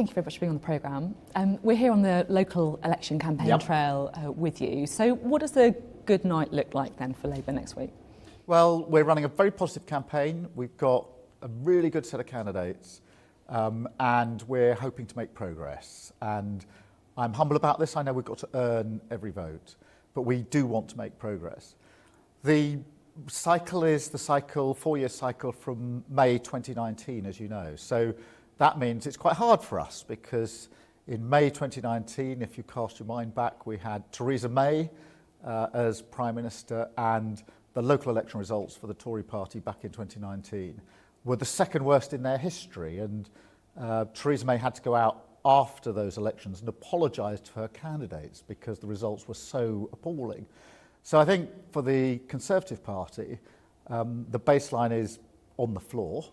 thank you very much for being on the programme. We're here on the local election campaign trail with you. So what does a good night look like then for Labour next week? Well, we're running a very positive campaign. We've got a really good set of candidates and we're hoping to make progress. And I'm humble about this. I know we've got to earn every vote, but we do want to make progress. The cycle is the cycle, 4-year cycle from May 2019, as you know. So that means it's quite hard for us because in May 2019, if you cast your mind back, we had Theresa May as Prime Minister, and the local election results for the Tory party back in 2019 were the second worst in their history. And Theresa May had to go out after those elections and apologise to her candidates because the results were so appalling. So I think for the Conservative Party, the baseline is on the floor.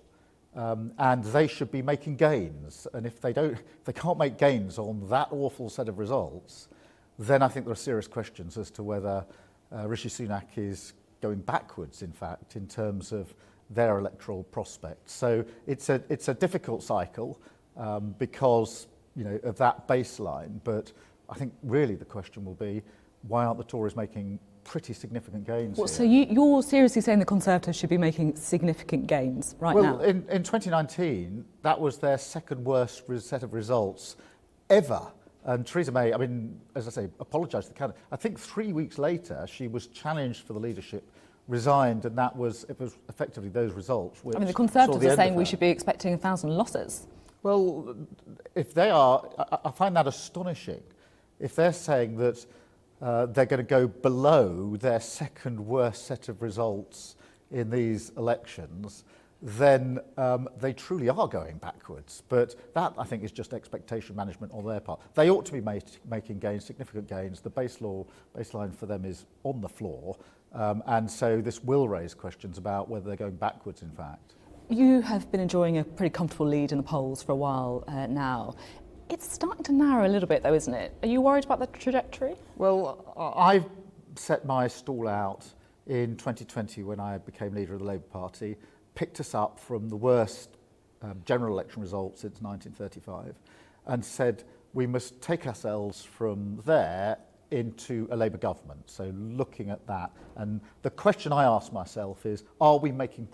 And they should be making gains. And if they can't make gains on that awful set of results, then I think there are serious questions as to whether Rishi Sunak is going backwards, in fact, in terms of their electoral prospects. So it's a difficult cycle because of that baseline. But I think really the question will be, why aren't the Tories making pretty significant gains here? So you're seriously saying the Conservatives should be making significant gains now? Well, in 2019, that was their second worst set of results ever. And Theresa May, I mean, as I say, apologised to the candidate. I think 3 weeks later, she was challenged for the leadership, resigned, and it was effectively those results which the Conservatives are saying we should be expecting 1,000 losses. Well, if they are, I find that astonishing. If they're saying that they're going to go below their second worst set of results in these elections, then they truly are going backwards. But that, I think, is just expectation management on their part. They ought to be making gains, significant gains. The baseline for them is on the floor. And so this will raise questions about whether they're going backwards, in fact. You have been enjoying a pretty comfortable lead in the polls for a while now. It's starting to narrow a little bit, though, isn't it? Are you worried about the trajectory? Well, I set my stall out in 2020 when I became leader of the Labour Party, picked us up from the worst general election results since 1935, and said we must take ourselves from there into a Labour government. So looking at that, and the question I ask myself is, are we making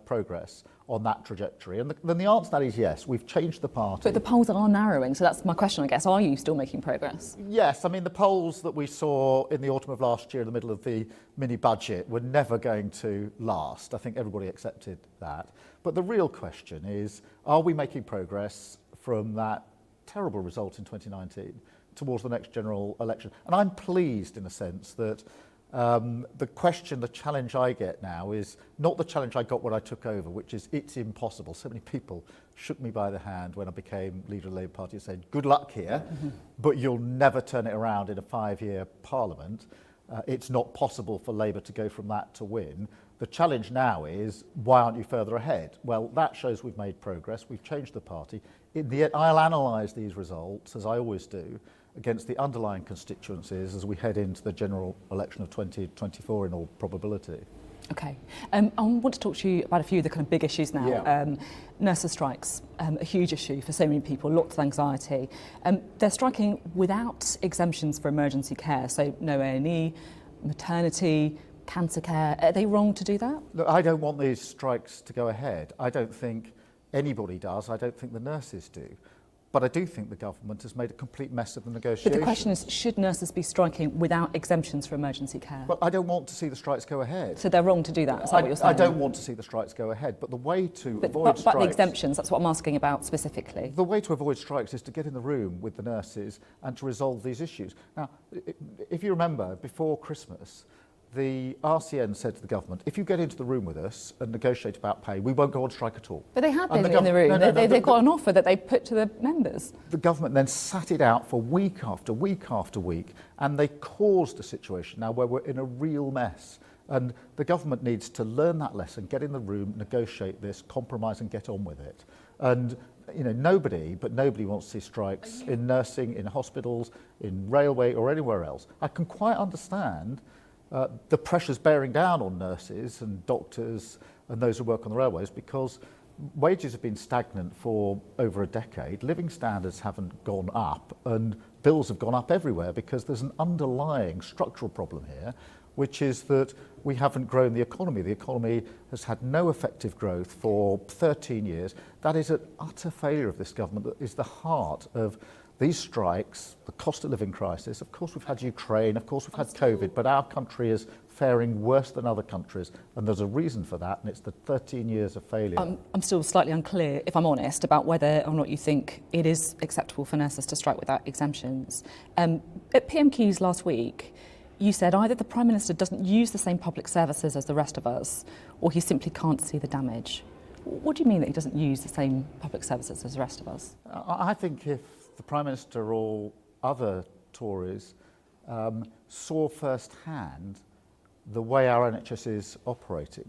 progress on that trajectory? And then the answer to that is yes, we've changed the party. But the polls are narrowing, so that's my question, I guess. Are you still making progress? Yes, I mean, the polls that we saw in the autumn of last year, in the middle of the mini-budget, were never going to last. I think everybody accepted that. But the real question is, are we making progress from that terrible result in 2019 towards the next general election? And I'm pleased in a sense that the challenge I get now is not the challenge I got when I took over, which is it's impossible. So many people shook me by the hand when I became leader of the Labour Party and said, good luck here, but you'll never turn it around in a 5-year parliament. It's not possible for Labour to go from that to win. The challenge now is, why aren't you further ahead? Well, that shows we've made progress. We've changed the party. I'll analyse these results, as I always do, against the underlying constituencies as we head into the general election of 2024 in all probability. Okay. I want to talk to you about a few of the kind of big issues now. Yeah. Nurses' strikes, a huge issue for so many people, lots of anxiety. They're striking without exemptions for emergency care, so no A&E, maternity, cancer care. Are they wrong to do that? Look, I don't want these strikes to go ahead. I don't think anybody does. I don't think the nurses do. But I do think the government has made a complete mess of the negotiations. But the question is, should nurses be striking without exemptions for emergency care? Well, I don't want to see the strikes go ahead. So they're wrong to do that, is that what you're saying? I don't want to see the strikes go ahead, but the way to avoid strikes... But the exemptions, that's what I'm asking about specifically. The way to avoid strikes is to get in the room with the nurses and to resolve these issues. Now, if you remember, before Christmas, the RCN said to the government, if you get into the room with us and negotiate about pay, we won't go on strike at all. But they have been in the room. They've got an offer that they put to the members. The government then sat it out for week after week after week, and they caused a situation now where we're in a real mess. And the government needs to learn that lesson, get in the room, negotiate this, compromise and get on with it. And nobody wants to see strikes in nursing, in hospitals, in railway or anywhere else. I can quite understand the pressures bearing down on nurses and doctors and those who work on the railways because wages have been stagnant for over a decade, living standards haven't gone up, and bills have gone up everywhere because there's an underlying structural problem here, which is that we haven't grown the economy. The economy has had no effective growth for 13 years. That is an utter failure of this government. That is the heart of these strikes, the cost of living crisis. Of course, we've had Ukraine, of course, we've had COVID, but our country is faring worse than other countries, and there's a reason for that, and it's the 13 years of failure. I'm still slightly unclear, if I'm honest, about whether or not you think it is acceptable for nurses to strike without exemptions. At PMQs last week, you said either the Prime Minister doesn't use the same public services as the rest of us, or he simply can't see the damage. What do you mean that he doesn't use the same public services as the rest of us? I think if the Prime Minister or other Tories saw firsthand the way our NHS is operating,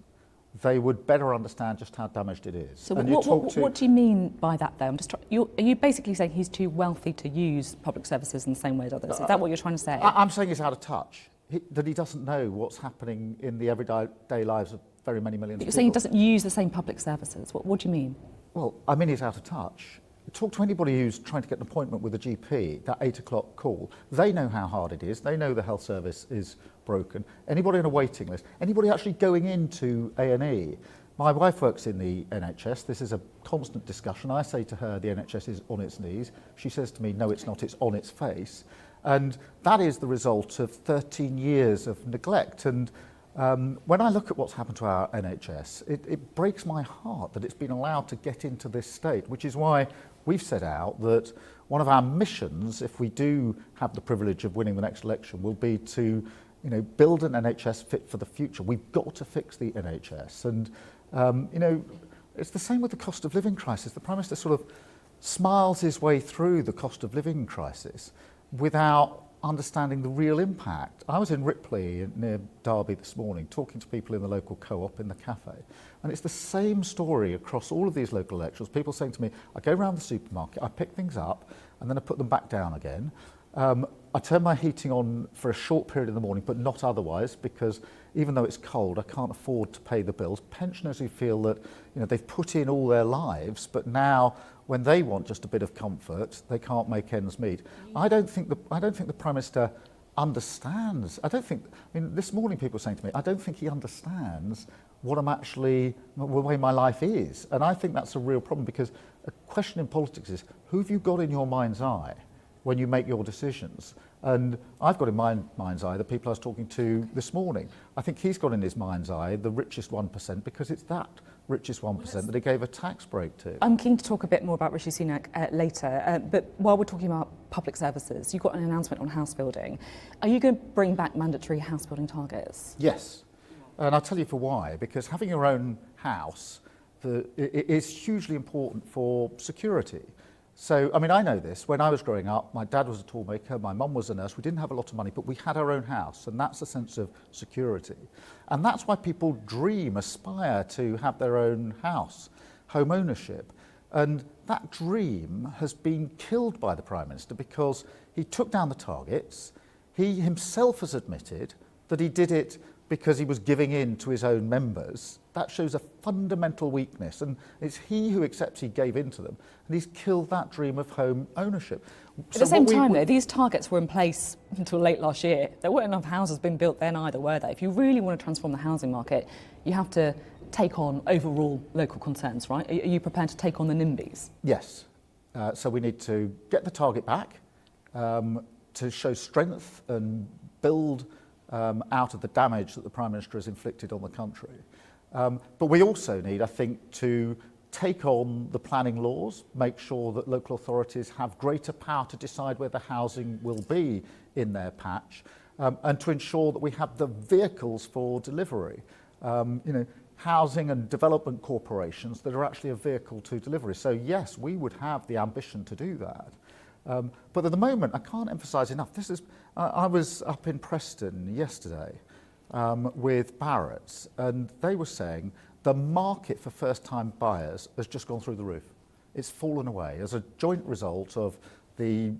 they would better understand just how damaged it is. So what do you mean by that, though? Are you basically saying he's too wealthy to use public services in the same way as others? Is that what you're trying to say? I'm saying he's out of touch, that he doesn't know what's happening in the everyday lives of very many millions of people. You're saying he doesn't use the same public services. What do you mean? Well, I mean he's out of touch. Talk to anybody who's trying to get an appointment with a GP, that 8 o'clock call. They know how hard it is. They know the health service is broken. Anybody on a waiting list, anybody actually going into A&E. My wife works in the NHS. This is a constant discussion. I say to her, the NHS is on its knees. She says to me, no, it's not, it's on its face. And that is the result of 13 years of neglect. And when I look at what's happened to our NHS, it breaks my heart that it's been allowed to get into this state, which is why we've set out that one of our missions, if we do have the privilege of winning the next election, will be to build an NHS fit for the future. We've got to fix the NHS. And, it's the same with the cost of living crisis. The Prime Minister sort of smiles his way through the cost of living crisis without understanding the real impact. I was in Ripley near Derby this morning talking to people in the local co-op in the cafe, and it's the same story across all of these local elections. People saying to me, I go around the supermarket, I pick things up and then I put them back down again. I turn my heating on for a short period in the morning, but not otherwise, because even though it's cold, I can't afford to pay the bills. Pensioners who feel that they've put in all their lives, but now when they want just a bit of comfort, they can't make ends meet. I don't think the Prime Minister understands. This morning people were saying to me, I don't think he understands what the way my life is. And I think that's a real problem, because a question in politics is, who have you got in your mind's eye when you make your decisions? And I've got in my mind's eye the people I was talking to this morning. I think he's got in his mind's eye the richest 1%, because it's that richest 1% that he gave a tax break to. I'm keen to talk a bit more about Rishi Sunak later, but while we're talking about public services, you've got an announcement on house building. Are you going to bring back mandatory house building targets? Yes, and I'll tell you for why. Because having your own house is hugely important for security. So, I know this. When I was growing up, my dad was a toolmaker, my mum was a nurse. We didn't have a lot of money, but we had our own house, and that's a sense of security. And that's why people dream, aspire to have their own house, home ownership. And that dream has been killed by the Prime Minister, because he took down the targets. He himself has admitted that he did it because he was giving in to his own members. That shows a fundamental weakness, and it's he who accepts he gave in to them, and he's killed that dream of home ownership. At the same time, though, these targets were in place until late last year. There weren't enough houses being built then either, were they? If you really want to transform the housing market, you have to take on overall local concerns, right? Are you prepared to take on the NIMBYs? Yes. So we need to get the target back, to show strength and build out of the damage that the Prime Minister has inflicted on the country. But we also need, I think, to take on the planning laws, make sure that local authorities have greater power to decide where the housing will be in their patch, and to ensure that we have the vehicles for delivery. Housing and development corporations that are actually a vehicle to delivery. So yes, we would have the ambition to do that. But at the moment, I can't emphasise enough. I was up in Preston yesterday with Barrett's, and they were saying the market for first-time buyers has just gone through the roof. It's fallen away as a joint result of the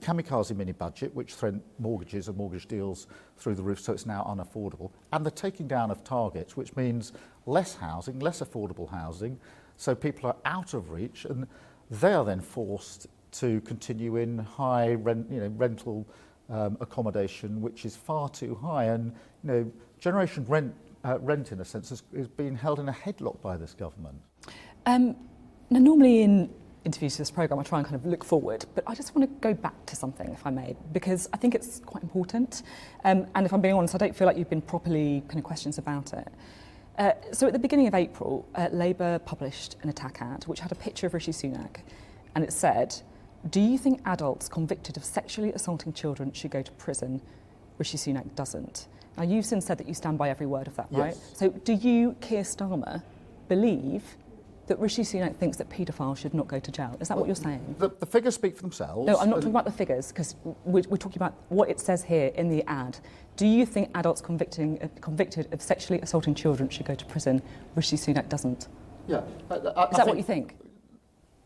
kamikaze mini-budget, which sent mortgages and mortgage deals through the roof, so it's now unaffordable, and the taking down of targets, which means less housing, less affordable housing. So people are out of reach, and they are then forced to continue in high rental accommodation, which is far too high. And generation rent in a sense is being held in a headlock by this government. Now, normally in interviews for this programme, I try and kind of look forward, but I just want to go back to something, if I may, because I think it's quite important. And if I'm being honest, I don't feel like you've been properly kind of questions about it. So at the beginning of April, Labour published an attack ad which had a picture of Rishi Sunak, and it said, "Do you think adults convicted of sexually assaulting children should go to prison? Rishi Sunak doesn't." Now, you've since said that you stand by every word of that, right? Yes. So do you, Keir Starmer, believe that Rishi Sunak thinks that paedophiles should not go to jail? Is that what you're saying? The figures speak for themselves. No, I'm not talking about the figures, because we're talking about what it says here in the ad. Do you think adults convicted of sexually assaulting children should go to prison? Rishi Sunak doesn't. Yeah. Is that what you think?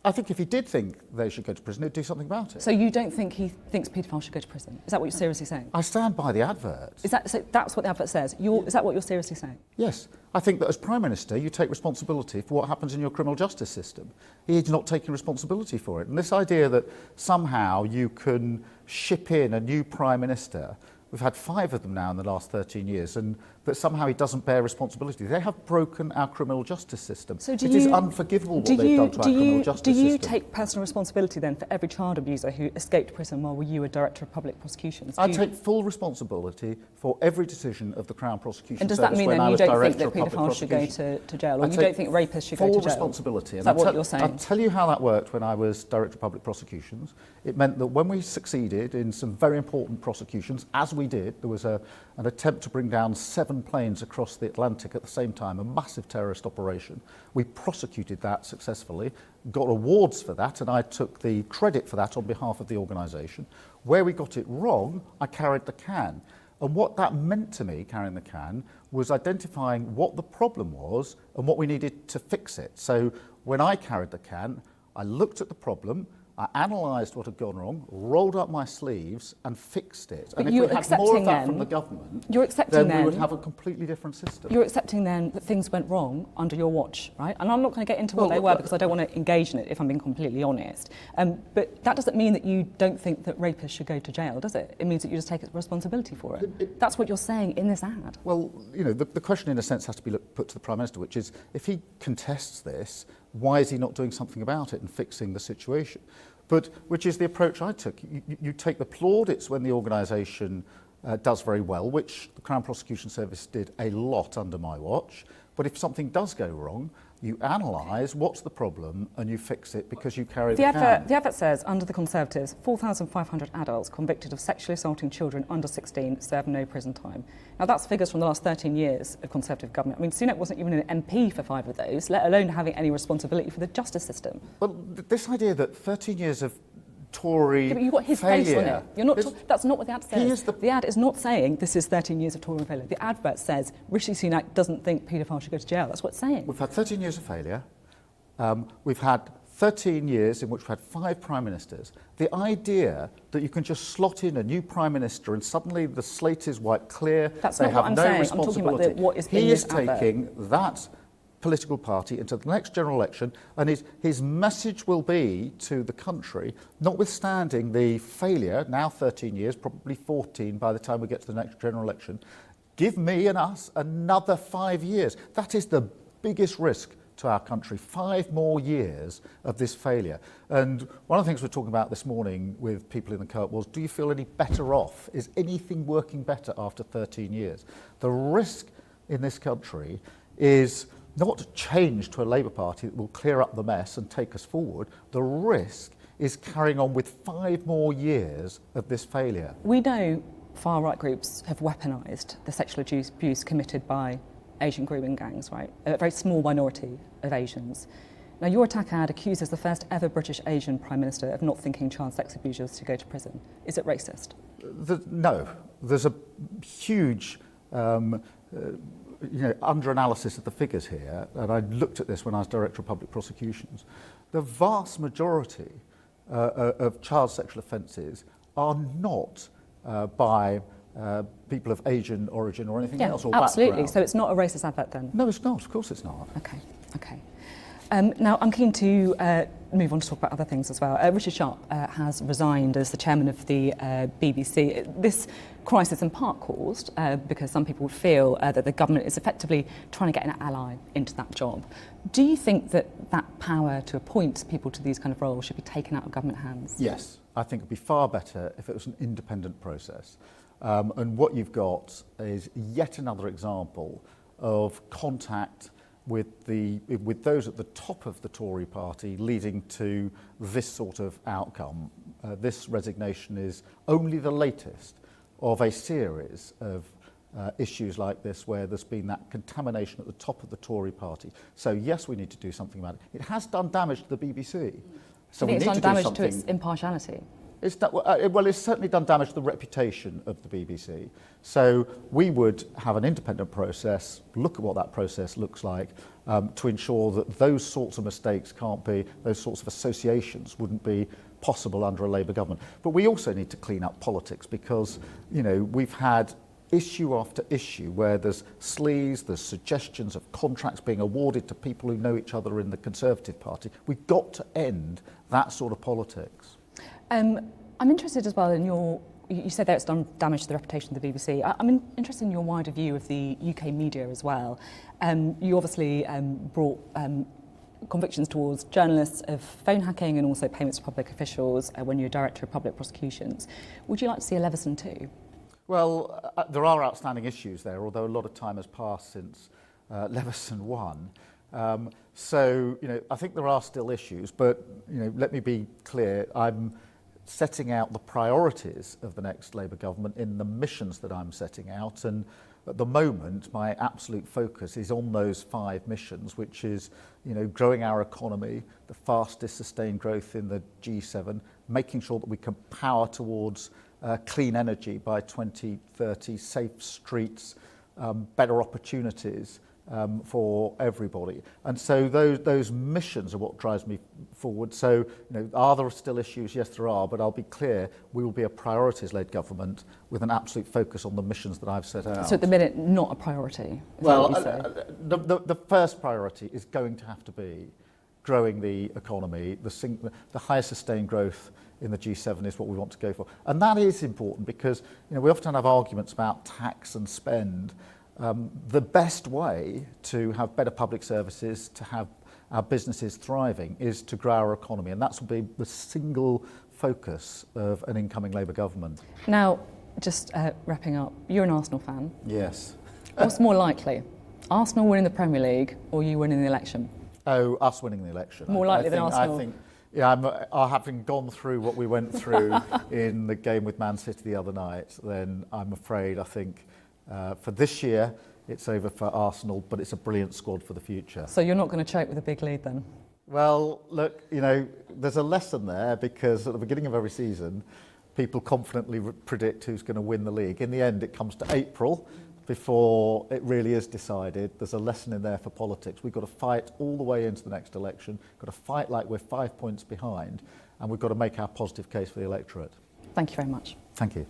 I think if he did think they should go to prison, he'd do something about it. So you don't think he thinks paedophiles should go to prison? Is that what you're seriously saying? I stand by the advert. So that's what the advert says? Is that what you're seriously saying? Yes. I think that as Prime Minister, you take responsibility for what happens in your criminal justice system. He's not taking responsibility for it. And this idea that somehow you can ship in a new Prime Minister, we've had 5 of them now in the last 13 years, and that somehow he doesn't bear responsibility. They have broken our criminal justice system. So it is unforgivable what they've done to our criminal justice system. Do you take personal responsibility then for every child abuser who escaped prison while you were Director of Public Prosecutions? I take full responsibility for every decision of the Crown Prosecution And does Service that mean when then I you was don't think Director that of Public paedophiles should go to jail, or you don't think rapists should go to jail? Full responsibility. Is that what you're saying? I'll tell you how that worked when I was Director of Public Prosecutions. It meant that when we succeeded in some very important prosecutions, as we did, there was an attempt to bring down 7 planes across the Atlantic at the same time, a massive terrorist operation. We prosecuted that successfully, got awards for that, and I took the credit for that on behalf of the organisation. Where we got it wrong, I carried the can. And what that meant to me, carrying the can, was identifying what the problem was and what we needed to fix it. So when I carried the can, I looked at the problem, I analysed what had gone wrong, rolled up my sleeves and fixed it. But and if we had more of that from the government, then we would have a completely different system. You're accepting then that things went wrong under your watch, right? And I'm not going to get into what they were because I don't want to engage in it, if I'm being completely honest. But that doesn't mean that you don't think that rapists should go to jail, does it? It means that you just take responsibility for it. That's what you're saying in this ad. Well, the question in a sense has to be put to the Prime Minister, which is, if he contests this, why is he not doing something about it and fixing the situation? But which is the approach I took. You take the plaudits when the organisation does very well, which the Crown Prosecution Service did a lot under my watch. But if something does go wrong, you analyse what's the problem and you fix it because you carry the can. The advert says, under the Conservatives, 4,500 adults convicted of sexually assaulting children under 16 serve no prison time. Now, that's figures from the last 13 years of Conservative government. I mean, Sunak wasn't even an MP for 5 of those, let alone having any responsibility for the justice system. Well, this idea that 13 years of Tory but you've got his failure. face on it. You're not. That's not what the ad says. The ad is not saying this is 13 years of Tory failure. The advert says Rishi Sunak doesn't think paedophiles should go to jail. That's what it's saying. We've had 13 years of failure. We've had 13 years in which we've had 5 Prime Ministers. The idea that you can just slot in a new Prime Minister and suddenly the slate is wiped clear, that's they not have what I'm no saying. responsibility. I'm talking about what is in He is this advert. taking that political party into the next general election, and his message will be to the country, notwithstanding the failure, now 13 years, probably 14 by the time we get to the next general election, give me and us another 5 years. That is the biggest risk to our country, 5 more years of this failure. And one of the things we're talking about this morning with people in the co-op was, do you feel any better off? Is anything working better after 13 years? The risk in this country is not change to a Labour Party that will clear up the mess and take us forward. The risk is carrying on with 5 more years of this failure. We know far-right groups have weaponised the sexual abuse committed by Asian grooming gangs, right? A very small minority of Asians. Now, your attack ad accuses the first ever British Asian Prime Minister of not thinking child sex abusers should go to prison. Is it racist? No. There's a huge under-analysis of the figures here, and I looked at this when I was Director of Public Prosecutions. The vast majority of child sexual offences are not by people of Asian origin or anything else or absolutely. background. So it's not a racist advert then? No, it's not. Of course it's not. Okay. Now, I'm keen to move on to talk about other things as well. Richard Sharp has resigned as the chairman of the BBC. This crisis in part caused because some people feel that the government is effectively trying to get an ally into that job. Do you think that that power to appoint people to these kind of roles should be taken out of government hands? Yes, I think it would be far better if it was an independent process. And what you've got is yet another example of contact with those at the top of the Tory party leading to this sort of outcome. This resignation is only the latest of a series of issues like this where there's been that contamination at the top of the Tory party. So yes, we need to do something about it. It has done damage to the BBC. So Do you think we it's need done to do damage something. to its impartiality? It's done, well, it's certainly done damage to the reputation of the BBC. So we would have an independent process, look at what that process looks like, to ensure that those sorts of mistakes can't be, those sorts of associations wouldn't be possible under a Labour government. But we also need to clean up politics because, you know, we've had issue after issue where there's sleaze, there's suggestions of contracts being awarded to people who know each other in the Conservative Party. We've got to end that sort of politics. I'm interested as well in you said that it's done damage to the reputation of the BBC. I'm interested in your wider view of the UK media as well. You obviously brought convictions towards journalists of phone hacking and also payments to public officials when you were Director of Public Prosecutions. Would you like to see a Leveson too? Well, there are outstanding issues there, although a lot of time has passed since Leveson won. So, you know, I think there are still issues, but, you know, let me be clear, I'm setting out the priorities of the next Labour government in the missions that I'm setting out, and at the moment my absolute focus is on those 5 missions, which is, you know, growing our economy, the fastest sustained growth in the G7, making sure that we can power towards clean energy by 2030, safe streets, better opportunities for everybody. And so those missions are what drives me forward. So, you know, are there still issues? Yes, there are, but I'll be clear, we will be a priorities-led government with an absolute focus on the missions that I've set out. So at the minute, not a priority? Well, the first priority is going to have to be growing the economy. The highest sustained growth in the G7 is what we want to go for. And that is important because, you know, we often have arguments about tax and spend. The best way to have better public services, to have our businesses thriving, is to grow our economy. And that's will be the single focus of an incoming Labour government. Now, just wrapping up, you're an Arsenal fan. Yes. What's more likely? Arsenal winning the Premier League or you winning the election? Oh, us winning the election. More likely than Arsenal? I think, yeah, having gone through what we went through in the game with Man City the other night, then I'm afraid I think for this year it's over for Arsenal, but it's a brilliant squad for the future. So you're not going to choke with a big lead then? Well, look, you know, there's a lesson there because at the beginning of every season, people confidently predict who's going to win the league. In the end, it comes to April before it really is decided. There's a lesson in there for politics. We've got to fight all the way into the next election. We've got to fight like we're 5 points behind, and we've got to make our positive case for the electorate. Thank you very much. Thank you.